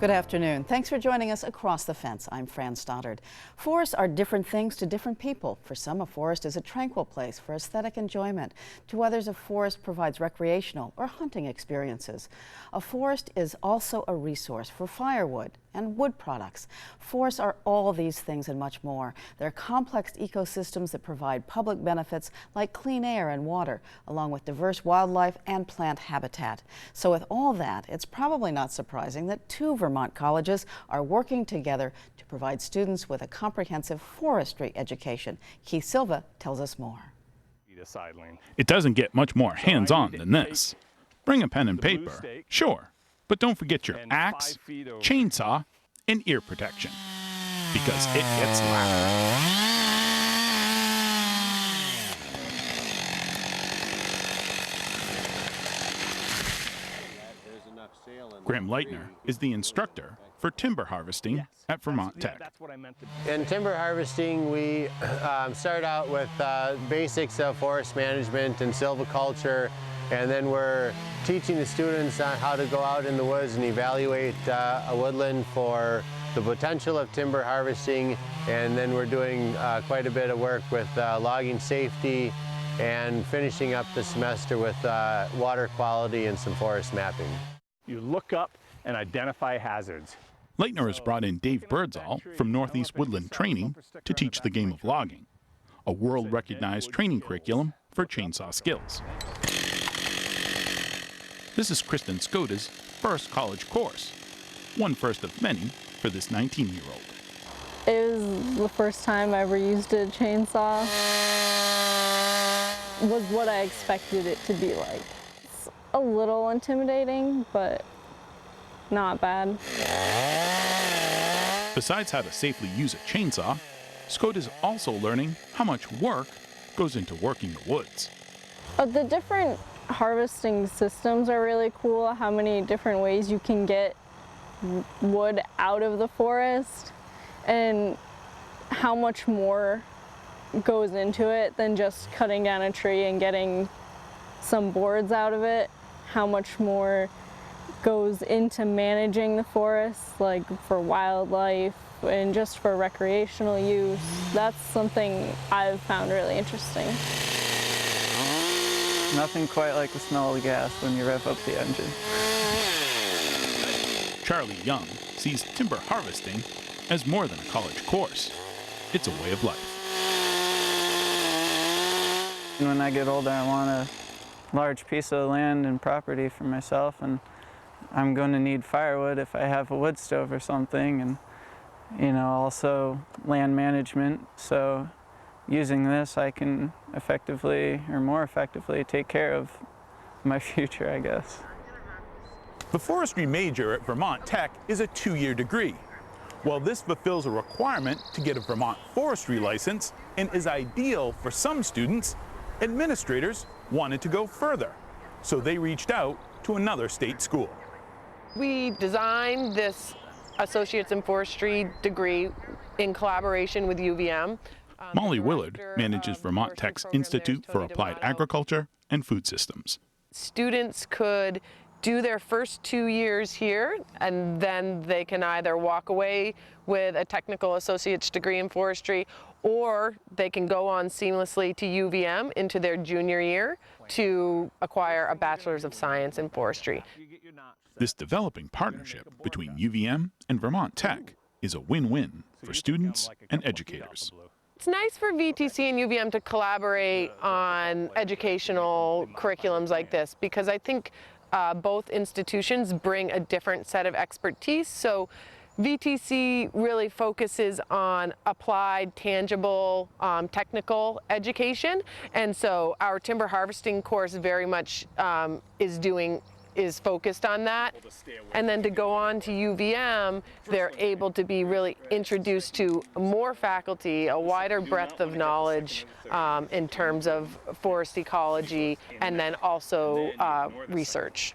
Good afternoon. Thanks for joining us across the fence. I'm Fran Stoddard. Forests are different things to different people. For some, a forest is a tranquil place for aesthetic enjoyment. To others, a forest provides recreational or hunting experiences. A forest is also a resource for firewood and wood products. Forests are all these things and much more. They're complex ecosystems that provide public benefits like clean air and water, along with diverse wildlife and plant habitat. So with all that, it's probably not surprising that two Vermont colleges are working together to provide students with a comprehensive forestry education. Keith Silva tells us more. It doesn't get much more hands-on than this. Bring a pen and paper, sure, but don't forget your axe, chainsaw, and ear protection, because it gets loud. Graham Leitner is the instructor for timber harvesting at Vermont Tech. In timber harvesting, we start out with basics of forest management and silviculture, and then we're teaching the students on how to go out in the woods and evaluate a woodland for the potential of timber harvesting, and then we're doing quite a bit of work with logging safety and finishing up the semester with water quality and some forest mapping. You look up and identify hazards. Leitner has brought in Dave Birdsall from Northeast Woodland Training to teach the game of logging, a world-recognized training curriculum for chainsaw skills. This is Kristen Skoda's first college course, one first of many for this 19-year-old. It was the first time I ever used a chainsaw. It was what I expected it to be like. It's a little intimidating, but not bad. Besides how to safely use a chainsaw, Skoda is also learning how much work goes into working the woods. The different harvesting systems are really cool, how many different ways you can get wood out of the forest and how much more goes into it than just cutting down a tree and getting some boards out of it. How much more goes into managing the forest, like for wildlife and just for recreational use. That's something I've found really interesting. Nothing quite like the smell of the gas when you rev up the engine. Charlie Young sees timber harvesting as more than a college course. It's a way of life. When I get older, I want a large piece of land and property for myself, and I'm going to need firewood if I have a wood stove or something, and also land management. So using this, I can effectively, or more effectively, take care of my future, I guess. The forestry major at Vermont Tech is a 2-year degree. While this fulfills a requirement to get a Vermont forestry license and is ideal for some students, administrators wanted to go further, so they reached out to another state school. We designed this Associates in Forestry degree in collaboration with UVM. Molly Willard manages Vermont Tech's Institute for Applied Agriculture and Food Systems. Students could do their first 2 years here, and then they can either walk away with a technical associate's degree in forestry, or they can go on seamlessly to UVM into their junior year to acquire a Bachelor's of Science in Forestry. This developing partnership between UVM and Vermont Tech is a win-win for students and educators. It's nice for VTC and UVM to collaborate on educational curriculums like this, because I think both institutions bring a different set of expertise. So VTC really focuses on applied, tangible, technical education, and so our timber harvesting course very much is focused on that. And then to go on to UVM, they're able to be really introduced to more faculty, a wider breadth of knowledge in terms of forest ecology, and then also research.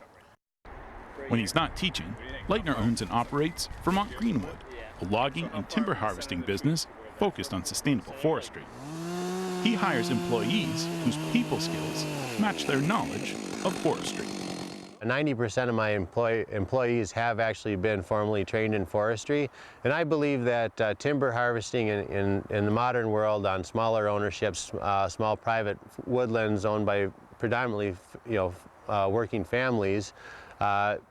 When he's not teaching, Leitner owns and operates Vermont Greenwood, a logging and timber harvesting business focused on sustainable forestry. He hires employees whose people skills match their knowledge of forestry. 90% of my employees have actually been formally trained in forestry, and I believe that timber harvesting in the modern world on smaller ownerships, small private woodlands owned by predominantly working families,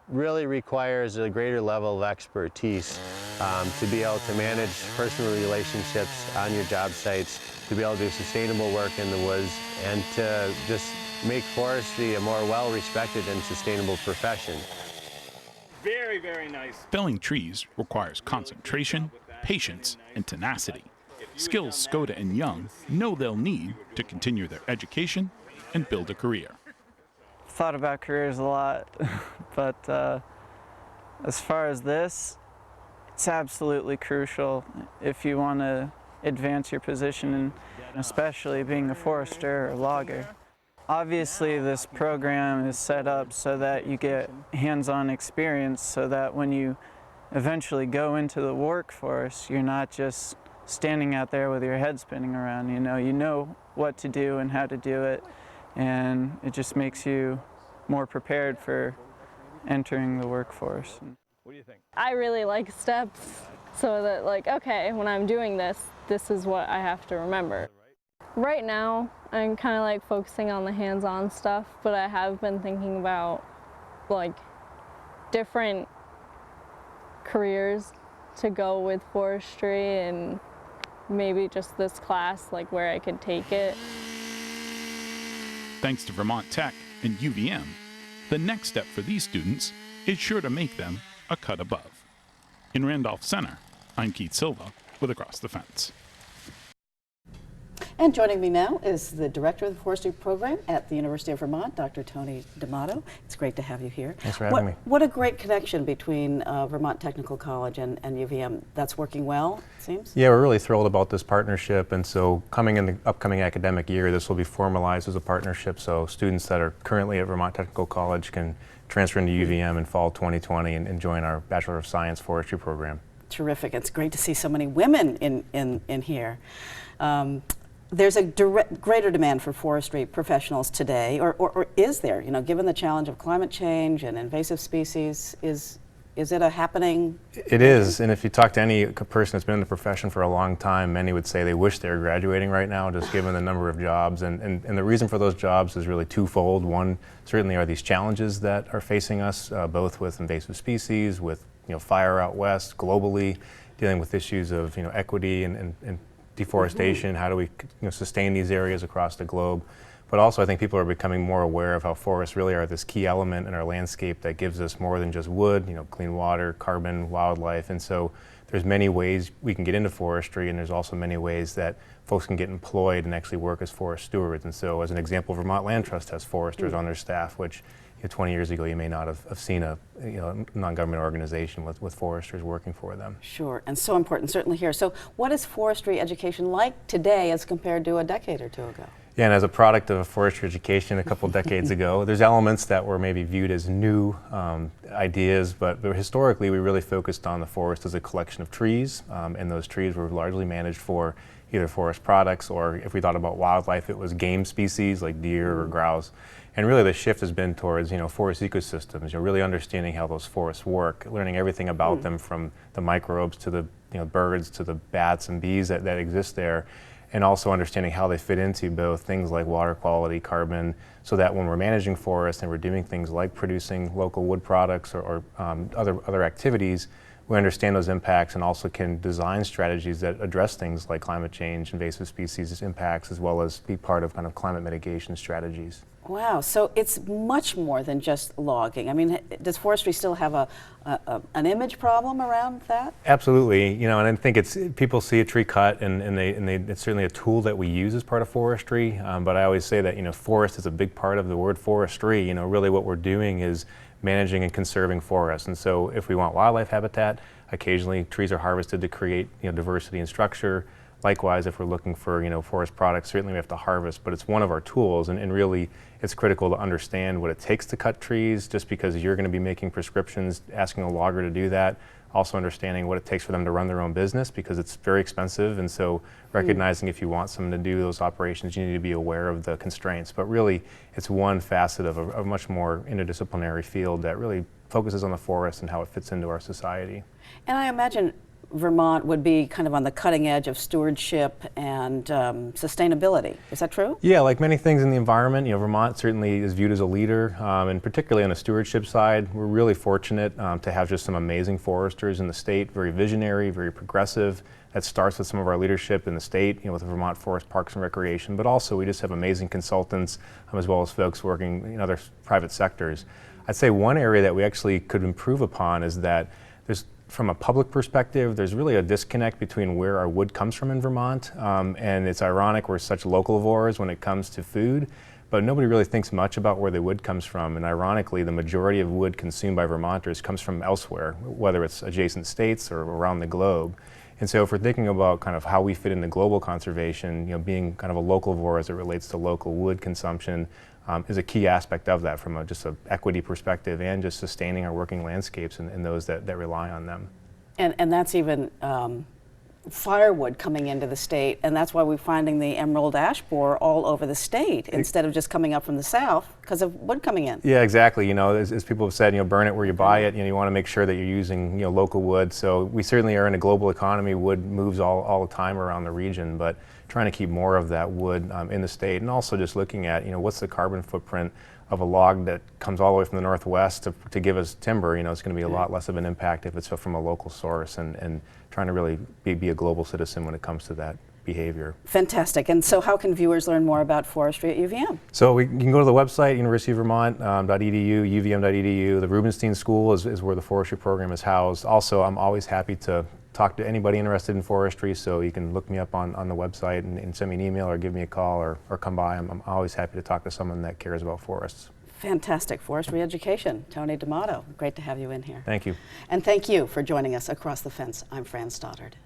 really requires a greater level of expertise to be able to manage personal relationships on your job sites, to be able to do sustainable work in the woods, and to just make forestry a more well-respected and sustainable profession. Very, very nice. Felling trees requires concentration, patience, and tenacity. Skills Skoda and Young know they'll need to continue their education and build a career. Thought about careers a lot, but as far as this, it's absolutely crucial if you want to advance your position, and especially being a forester or logger. Obviously, this program is set up so that you get hands-on experience, so that when you eventually go into the workforce, you're not just standing out there with your head spinning around. You know what to do and how to do it, and it just makes you more prepared for entering the workforce. What do you think? I really like steps, so that like, okay, when I'm doing this, this is what I have to remember. Right now, I'm kind of like focusing on the hands-on stuff, but I have been thinking about like different careers to go with forestry, and maybe just this class, like where I could take it. Thanks to Vermont Tech and UVM, the next step for these students is sure to make them a cut above. In Randolph Center, I'm Keith Silva with Across the Fence. And joining me now is the director of the forestry program at the University of Vermont, Dr. Tony D'Amato. It's great to have you here. Thanks for having me. What a great connection between Vermont Technical College and UVM. That's working well, it seems? Yeah, we're really thrilled about this partnership, and so coming in the upcoming academic year, this will be formalized as a partnership, so students that are currently at Vermont Technical College can transfer into UVM in fall 2020 and join our Bachelor of Science forestry program. Terrific. It's great to see so many women in here. There's a greater demand for forestry professionals today, or is there? Given the challenge of climate change and invasive species, is it a happening? It is, and if you talk to any person that's been in the profession for a long time, many would say they wish they were graduating right now, just given the number of jobs. And the reason for those jobs is really twofold. One, certainly are these challenges that are facing us, both with invasive species, with fire out west, globally, dealing with issues of equity and deforestation. How do we sustain these areas across the globe? But also, I think people are becoming more aware of how forests really are this key element in our landscape that gives us more than just wood, clean water, carbon, wildlife. And so there's many ways we can get into forestry, and there's also many ways that folks can get employed and actually work as forest stewards. And so, as an example, Vermont Land Trust has foresters on their staff, which 20 years ago you may not have seen a non-government organization with foresters working for them. Sure, and so important, certainly here. So what is forestry education like today as compared to a decade or two ago? Yeah, and as a product of forestry education a couple decades ago, there's elements that were maybe viewed as new ideas, but historically we really focused on the forest as a collection of trees, and those trees were largely managed for either forest products, or if we thought about wildlife, it was game species like deer or grouse. And really the shift has been towards forest ecosystems, really understanding how those forests work, learning everything about them, from the microbes to the birds to the bats and bees that exist there, and also understanding how they fit into both things like water quality, carbon, so that when we're managing forests and we're doing things like producing local wood products or other activities, we understand those impacts and also can design strategies that address things like climate change, invasive species impacts, as well as be part of kind of climate mitigation strategies. Wow, so it's much more than just logging. I mean, does forestry still have an image problem around that? Absolutely, and I think people see a tree cut and it's certainly a tool that we use as part of forestry, but I always say that forest is a big part of the word forestry. Really what we're doing is managing and conserving forests, and so if we want wildlife habitat, occasionally trees are harvested to create diversity and structure. Likewise, if we're looking for forest products, certainly we have to harvest, but it's one of our tools, and really it's critical to understand what it takes to cut trees. Just because you're going to be making prescriptions, asking a logger to do that, also understanding what it takes for them to run their own business, because it's very expensive, and so recognizing if you want someone to do those operations, you need to be aware of the constraints. But really, it's one facet of a much more interdisciplinary field that really focuses on the forest and how it fits into our society. And I imagine Vermont would be kind of on the cutting edge of stewardship and sustainability. Is that true? Yeah, like many things in the environment, Vermont certainly is viewed as a leader, and particularly on the stewardship side, we're really fortunate to have just some amazing foresters in the state, very visionary, very progressive. That starts with some of our leadership in the state, with the Vermont Forest Parks and Recreation, but also we just have amazing consultants as well as folks working in other private sectors. I'd say one area that we actually could improve upon is that from a public perspective, there's really a disconnect between where our wood comes from in Vermont, and it's ironic we're such localivores when it comes to food, but nobody really thinks much about where the wood comes from, and ironically the majority of wood consumed by Vermonters comes from elsewhere, whether it's adjacent states or around the globe. And so if we're thinking about kind of how we fit into global conservation, being kind of a localivore as it relates to local wood consumption, is a key aspect of that from just an equity perspective and just sustaining our working landscapes and those that rely on them. And that's even firewood coming into the state, and that's why we're finding the emerald ash borer all over the state instead of just coming up from the south because of wood coming in. Yeah, exactly. As people have said, burn it where you buy it. You want to make sure that you're using local wood. So we certainly are in a global economy. Wood moves all the time around the region, but trying to keep more of that wood in the state, and also just looking at what's the carbon footprint of a log that comes all the way from the northwest to give us timber. It's going to be a lot less of an impact if it's from a local source, and trying to really be a global citizen when it comes to that behavior. Fantastic. And so how can viewers learn more about forestry at UVM? So you can go to the website, universityofvermont.edu, uvm.edu. The Rubenstein School is where the forestry program is housed. Also, I'm always happy to talk to anybody interested in forestry, so you can look me up on the website and send me an email or give me a call or come by. I'm always happy to talk to someone that cares about forests. Fantastic. Forestry education. Tony D'Amato, great to have you in here. Thank you. And thank you for joining us across the fence. I'm Fran Stoddard.